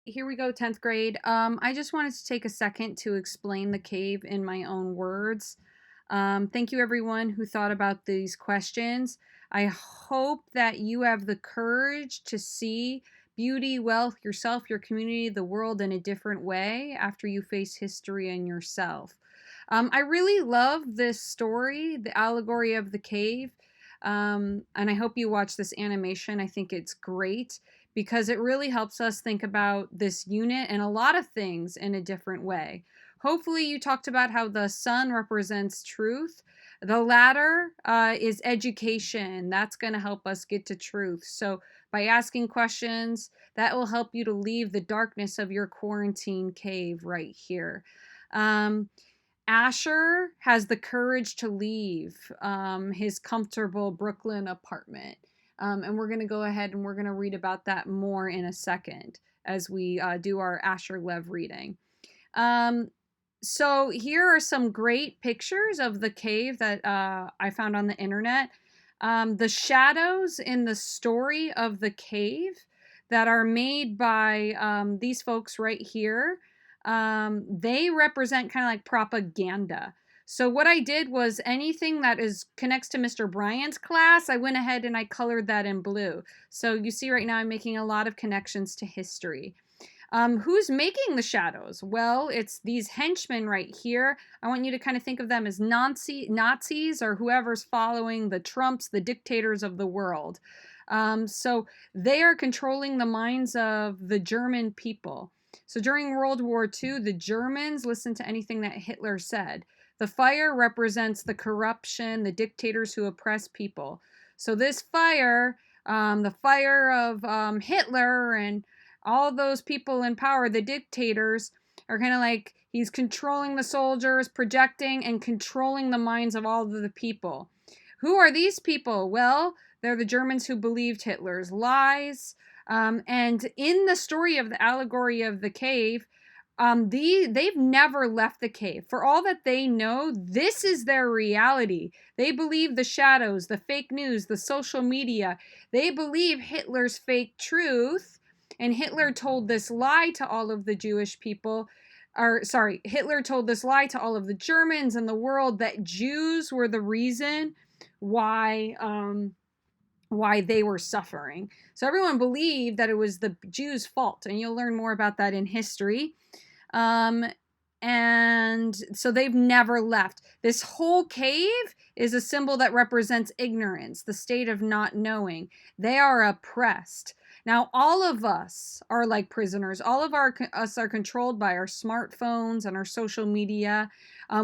here we go, 10th grade. I just wanted to take a second to explain the cave in my own words. Thank you, everyone who thought about these questions. I hope that you have the courage to see beauty, wealth, yourself, your community, the world in a different way after you face history and yourself. I really love this story, the allegory of the cave. And I hope you watch this animation. I think it's great because it really helps us think about this unit and a lot of things in a different way. Hopefully, you talked about how the sun represents truth. The ladder is education. That's going to help us get to truth. So, by asking questions, that will help you to leave the darkness of your quarantine cave right here. Um, Asher has the courage to leave his comfortable Brooklyn apartment. And we're going to go ahead and we're going to read about that more in a second as we do our Asher Lev reading. So here are some great pictures of the cave that I found on the internet. The shadows in the story of the cave that are made by these folks right here, they represent kind of like propaganda. So what I did was anything that is connects to Mr. Bryant's class, I went ahead and I colored that in blue. So you see right now I'm making a lot of connections to history. Who's making the shadows? Well, it's these henchmen right here. I want you to kind of think of them as Nazis or whoever's following the Trumps, the dictators of the world. So they are controlling the minds of the German people. So during World War II, the Germans listened to anything that Hitler said. The fire represents the corruption, the dictators who oppress people. So this fire, the fire of Hitler and all those people in power, the dictators, are kind of like he's controlling the soldiers, projecting and controlling the minds of all of the people. Who are these people? Well, they're the Germans who believed Hitler's lies. And in the story of the allegory of the cave, they've never left the cave. For all that they know, this is their reality. They believe the shadows, the fake news, the social media. They believe Hitler's fake truth. And Hitler told this lie to all of the Jewish people, Hitler told this lie to all of the Germans and the world that Jews were the reason why they were suffering. So everyone believed that it was the Jews' fault, and you'll learn more about that in history. And so they've never left. This whole cave is a symbol that represents ignorance, the state of not knowing. They are oppressed. Now, all of us are like prisoners. All of us are controlled by our smartphones and our social media.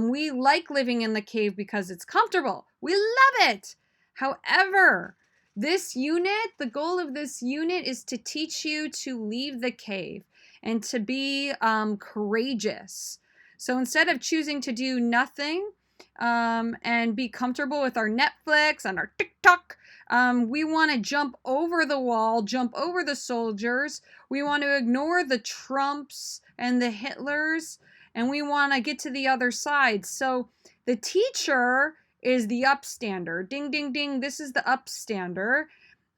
We like living in the cave because it's comfortable. We love it. However, this unit, the goal of this unit is to teach you to leave the cave and to be courageous. So instead of choosing to do nothing and be comfortable with our Netflix and our TikTok, we want to jump over the wall, jump over the soldiers. We want to ignore the Trumps and the Hitlers, and we want to get to the other side. So the teacher is the upstander. Ding, ding, ding. This is the upstander.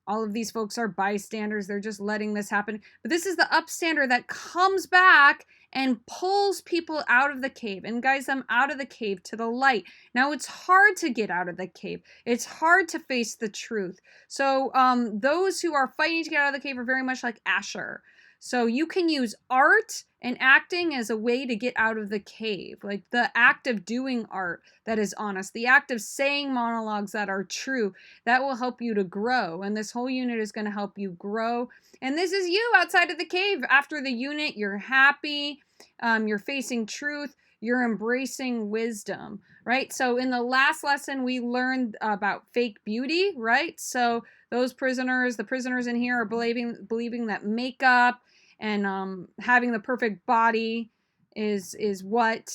All of these folks are bystanders. They're just letting this happen. But this is the upstander that comes back and pulls people out of the cave and guides them out of the cave to the light. Now, it's hard to get out of the cave. It's hard to face the truth. So those who are fighting to get out of the cave are very much like Asher. So you can use art and acting as a way to get out of the cave. Like the act of doing art that is honest, the act of saying monologues that are true, that will help you to grow. And this whole unit is going to help you grow. And this is you outside of the cave. After the unit, you're happy, you're facing truth, you're embracing wisdom, right? So in the last lesson, we learned about fake beauty, right? So those prisoners, the prisoners in here are believing that makeup and having the perfect body is what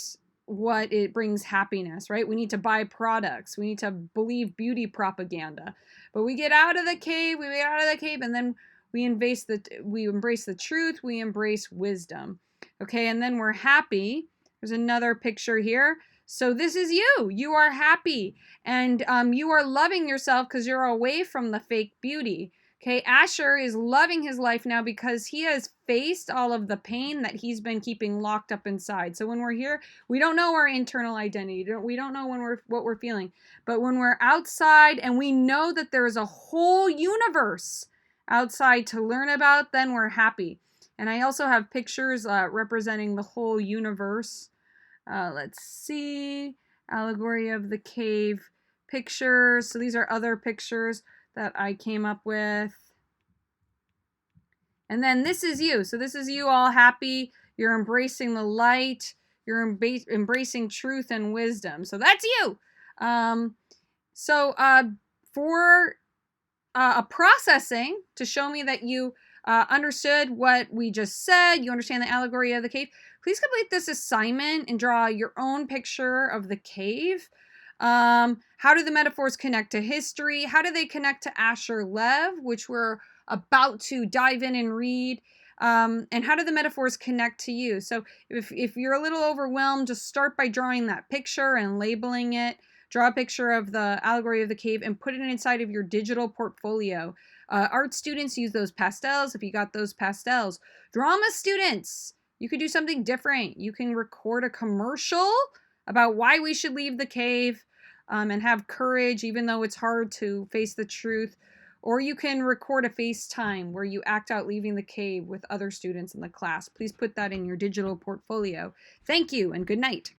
it brings happiness, right? We need to buy products. We need to believe beauty propaganda. But we get out of the cave, and then we embrace the truth, we embrace wisdom. Okay, and then we're happy. There's another picture here. So this is you. You are happy, and you are loving yourself because you're away from the fake beauty. Okay, Asher is loving his life now because he has faced all of the pain that he's been keeping locked up inside. So when we're here, we don't know our internal identity. We don't know what we're feeling. But when we're outside and we know that there is a whole universe outside to learn about, then we're happy. And I also have pictures representing the whole universe. Let's see. Allegory of the cave pictures. So these are other pictures that I came up with. And then this is you. So this is you all happy. You're embracing the light. You're embracing truth and wisdom. So that's you. For a processing to show me that you understood what we just said, you understand the allegory of the cave, please complete this assignment and draw your own picture of the cave. How do the metaphors connect to history? How do they connect to Asher Lev, which we're about to dive in and read? And how do the metaphors connect to you? So if you're a little overwhelmed, just start by drawing that picture and labeling it. Draw a picture of the allegory of the cave and put it inside of your digital portfolio. Art students use those pastels. If you got those pastels, drama students, you could do something different. You can record a commercial about why we should leave the cave. And have courage, even though it's hard to face the truth. Or you can record a FaceTime where you act out leaving the cave with other students in the class. Please put that in your digital portfolio. Thank you and good night.